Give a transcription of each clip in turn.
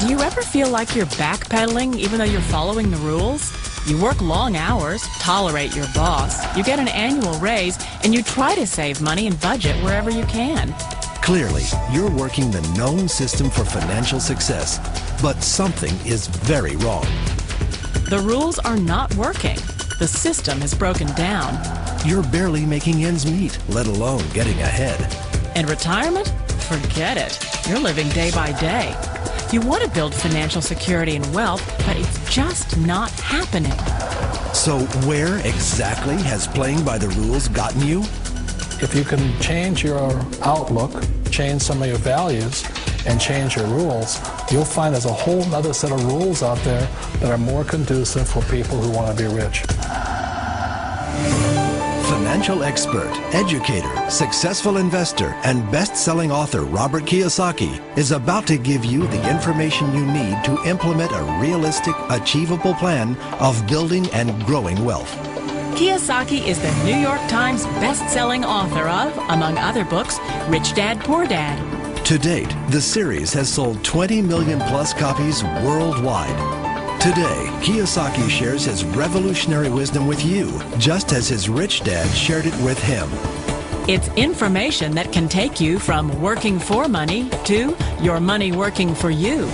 Do you ever feel like you're backpedaling even though you're following the rules? You work long hours, tolerate your boss, you get an annual raise, and you try to save money and budget wherever you can. Clearly, you're working the known system for financial success, but something is very wrong. The rules are not working. The system is broken down. You're barely making ends meet, let alone getting ahead. And retirement? Forget it. You're living day by day. You want to build financial security and wealth, but it's just not happening. So where exactly has playing by the rules gotten you? If you can change your outlook, change some of your values, and change your rules, you'll find there's a whole other set of rules out there that are more conducive for people who want to be rich. Financial expert, educator, successful investor, and best-selling author Robert Kiyosaki is about to give you the information you need to implement a realistic, achievable plan of building and growing wealth. Kiyosaki is the New York Times best-selling author of, among other books, Rich Dad, Poor Dad. To date, the series has sold 20 million plus copies worldwide. Today, Kiyosaki shares his revolutionary wisdom with you, just as his rich dad shared it with him. It's information that can take you from working for money to your money working for you.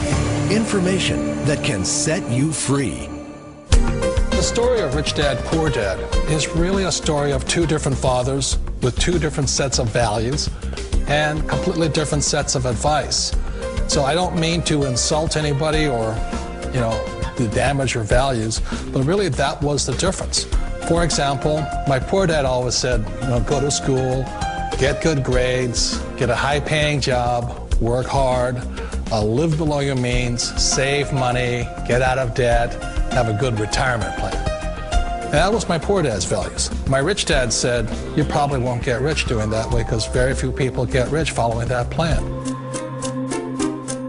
Information that can set you free. The story of Rich Dad, Poor Dad is really a story of two different fathers with two different sets of values and completely different sets of advice. So I don't mean to insult anybody or, to damage your values, but really that was the difference. For example, my poor dad always said, go to school, get good grades, get a high-paying job, work hard, live below your means, save money, get out of debt, have a good retirement plan. And that was my poor dad's values. My rich dad said, you probably won't get rich doing that way because very few people get rich following that plan.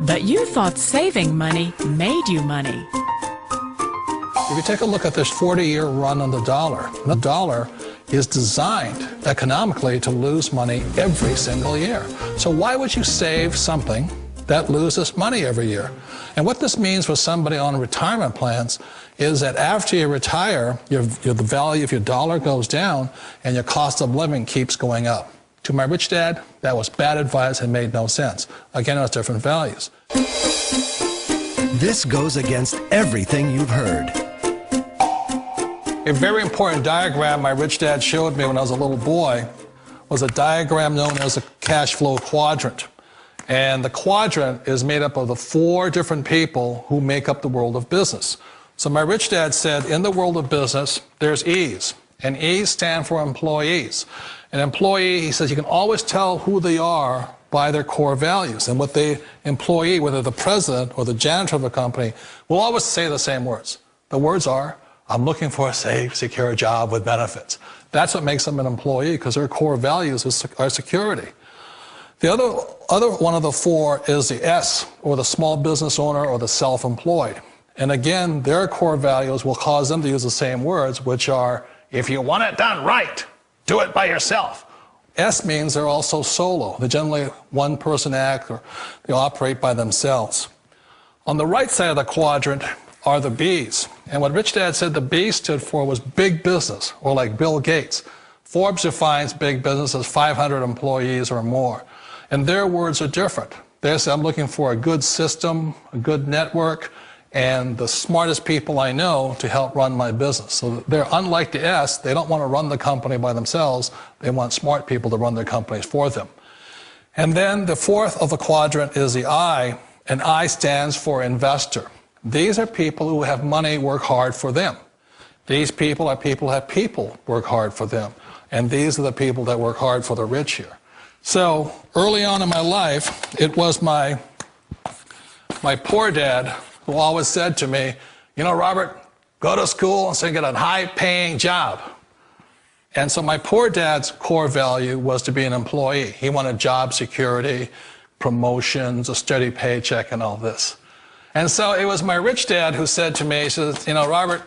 But you thought saving money made you money. If you take a look at this 40-year run on the dollar is designed economically to lose money every single year. So why would you save something that loses money every year? And what this means for somebody on retirement plans is that after you retire, the value of your dollar goes down and your cost of living keeps going up. To my rich dad, that was bad advice and made no sense. Again, it was different values. This goes against everything you've heard. A very important diagram my rich dad showed me when I was a little boy was a diagram known as a cash flow quadrant. And the quadrant is made up of the 4 different people who make up the world of business. So my rich dad said, in the world of business, there's E's. And E's stand for employees. An employee, he says, you can always tell who they are by their core values. And what the employee, whether the president or the janitor of the company, will always say the same words. The words are, I'm looking for a safe, secure job with benefits. That's what makes them an employee, because their core values are security. The other one of the 4 is the S, or the small business owner or the self-employed. And again, their core values will cause them to use the same words, which are, if you want it done right, do it by yourself. S means they're also solo. They're generally one-person act, or they operate by themselves. On the right side of the quadrant are the B's. And what Rich Dad said the B stood for was big business, or like Bill Gates. Forbes defines big business as 500 employees or more. And their words are different. They say, I'm looking for a good system, a good network, and the smartest people I know to help run my business. So they're unlike the S. They don't want to run the company by themselves. They want smart people to run their companies for them. And then the 4th of the quadrant is the I, and I stands for investor. These are people who have money work hard for them. These people are people who have people work hard for them. And these are the people that work hard for the rich here. So early on in my life, it was my poor dad who always said to me, Robert, go to school and so you get a high-paying job. And so my poor dad's core value was to be an employee. He wanted job security, promotions, a steady paycheck, and all this. And so it was my rich dad who said to me, he says, Robert,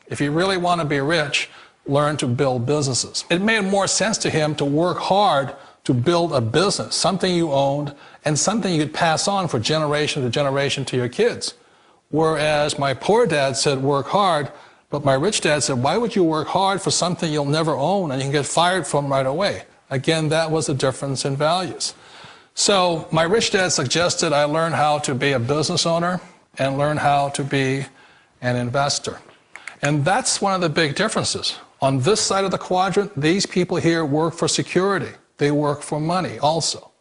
if you really want to be rich, learn to build businesses. It made more sense to him to work hard to build a business, something you owned and something you could pass on for generation to generation to your kids. Whereas my poor dad said work hard, but my rich dad said, why would you work hard for something you'll never own and you can get fired from right away? Again, that was a difference in values. So my rich dad suggested I learn how to be a business owner and learn how to be an investor. And that's one of the big differences. On this side of the quadrant, these people here work for security. They work for money also.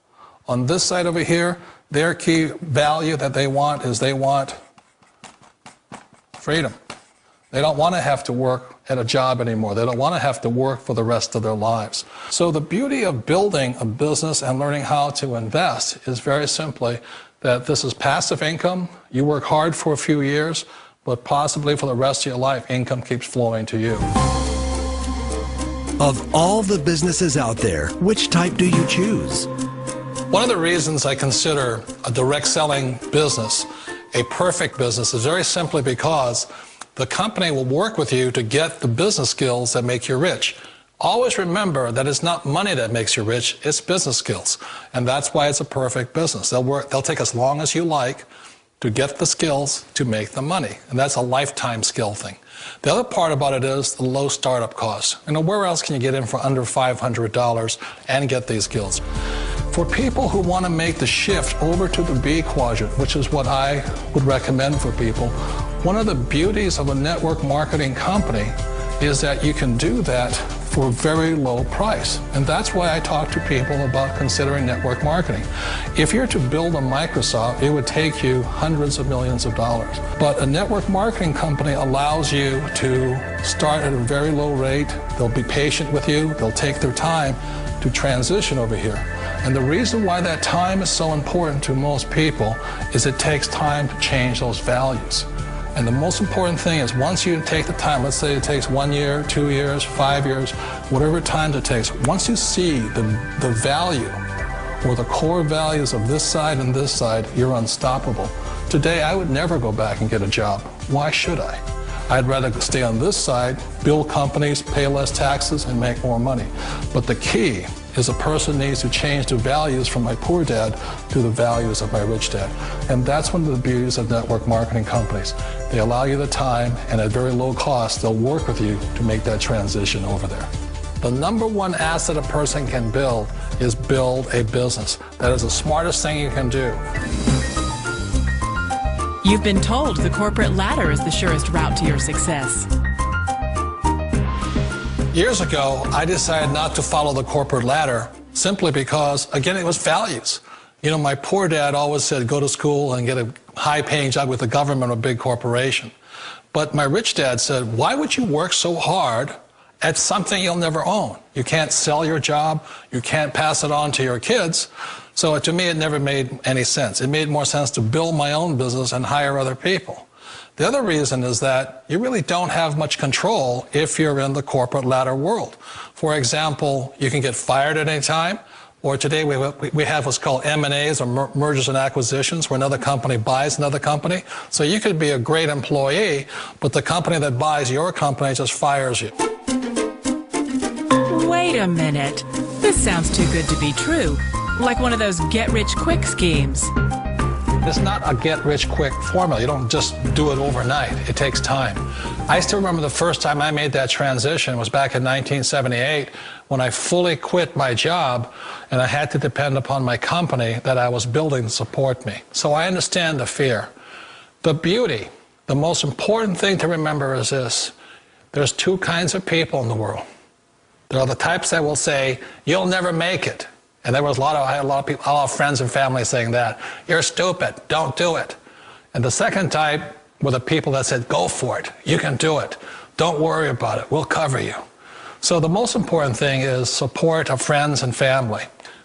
On this side over here, their key value that they want is they want freedom. They don't want to have to work at a job anymore. They don't want to have to work for the rest of their lives. So the beauty of building a business and learning how to invest is very simply that this is passive income. You work hard for a few years, but possibly for the rest of your life, income keeps flowing to you. Of all the businesses out there, which type do you choose? One of the reasons I consider a direct selling business a perfect business is very simply because the company will work with you to get the business skills that make you rich. Always remember that it's not money that makes you rich, it's business skills. And that's why it's a perfect business. They'll take as long as you like to get the skills to make the money. And that's a lifetime skill thing. The other part about it is the low startup cost. Where else can you get in for under $500 and get these skills? For people who want to make the shift over to the B quadrant, which is what I would recommend for people, one of the beauties of a network marketing company is that you can do that for a very low price. And that's why I talk to people about considering network marketing. If you're to build a Microsoft, it would take you hundreds of millions of dollars. But a network marketing company allows you to start at a very low rate. They'll be patient with you. They'll take their time to transition over here. And the reason why that time is so important to most people is it takes time to change those values. And the most important thing is once you take the time, let's say it takes 1 year, 2 years, 5 years, whatever time it takes, once you see the value or the core values of this side and this side, you're unstoppable. Today, I would never go back and get a job. Why should I? I'd rather stay on this side, build companies, pay less taxes, and make more money. But the key is a person needs to change the values from my poor dad to the values of my rich dad. And that's one of the beauties of network marketing companies. They allow you the time, and at very low cost, they'll work with you to make that transition over there. The number one asset a person can build is build a business. That is the smartest thing you can do. You've been told the corporate ladder is the surest route to your success. Years ago, I decided not to follow the corporate ladder simply because, again, it was values. You know, my poor dad always said, go to school and get a high-paying job with the government or a big corporation. But my rich dad said, why would you work so hard at something you'll never own? You can't sell your job. You can't pass it on to your kids. So to me, it never made any sense. It made more sense to build my own business and hire other people. The other reason is that you really don't have much control if you're in the corporate ladder world. For example, you can get fired at any time, or today we have what's called M&As, or mergers and acquisitions, where another company buys another company. So you could be a great employee, but the company that buys your company just fires you. Wait a minute. This sounds too good to be true. Like one of those get-rich-quick schemes. It's not a get-rich-quick formula. You don't just do it overnight. It takes time. I still remember the first time I made that transition was back in 1978 when I fully quit my job and I had to depend upon my company that I was building to support me. So I understand the fear. The beauty, the most important thing to remember is this. There's two kinds of people in the world. There are the types that will say, you'll never make it. And there was I had a lot of people, a lot of friends and family saying that. You're stupid, don't do it. And the second type were the people that said, go for it, you can do it. Don't worry about it, we'll cover you. So the most important thing is support of friends and family.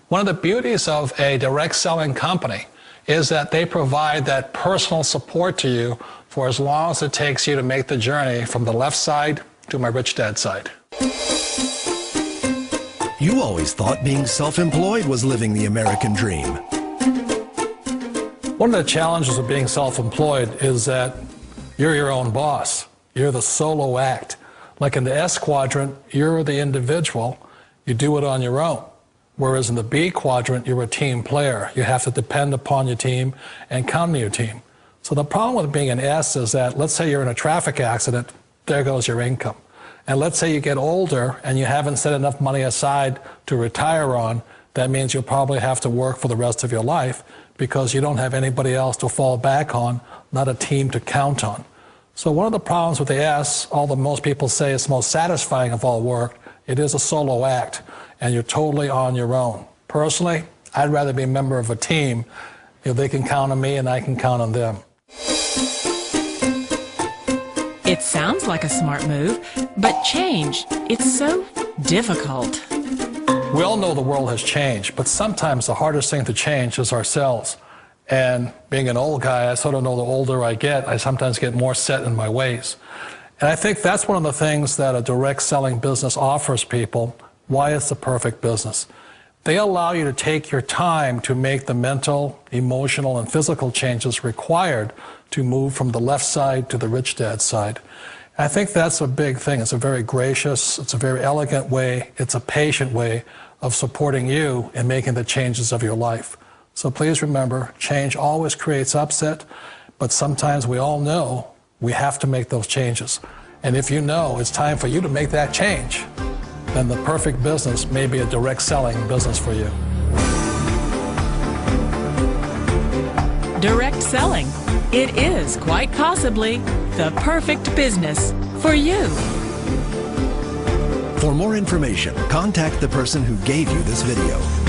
One of the beauties of a direct selling company is that they provide that personal support to you for as long as it takes you to make the journey from the left side to my rich dad side. You always thought being self-employed was living the American dream. One of the challenges of being self-employed is that you're your own boss. You're the solo act. Like in the S quadrant, you're the individual. You do it on your own. Whereas in the B quadrant, you're a team player. You have to depend upon your team and count on your team. So the problem with being an S is that, let's say you're in a traffic accident, there goes your income. And let's say you get older and you haven't set enough money aside to retire on, that means you'll probably have to work for the rest of your life because you don't have anybody else to fall back on, not a team to count on. So one of the problems with the S, although most people say it's the most satisfying of all work, it is a solo act, and you're totally on your own. Personally, I'd rather be a member of a team if they can count on me and I can count on them. It sounds like a smart move, but change, it's so difficult. We all know the world has changed, but sometimes the hardest thing to change is ourselves. And being an old guy, I sort of know the older I get, I sometimes get more set in my ways. And I think that's one of the things that a direct selling business offers people, why it's the perfect business. They allow you to take your time to make the mental, emotional, and physical changes required to move from the left side to the rich dad side. I think that's a big thing. It's a very gracious, it's a very elegant way, it's a patient way of supporting you in making the changes of your life. So please remember, change always creates upset, but sometimes we all know we have to make those changes. And if you know it's time for you to make that change, then the perfect business may be a direct selling business for you. Direct selling. It is quite possibly the perfect business for you. For more information, contact the person who gave you this video.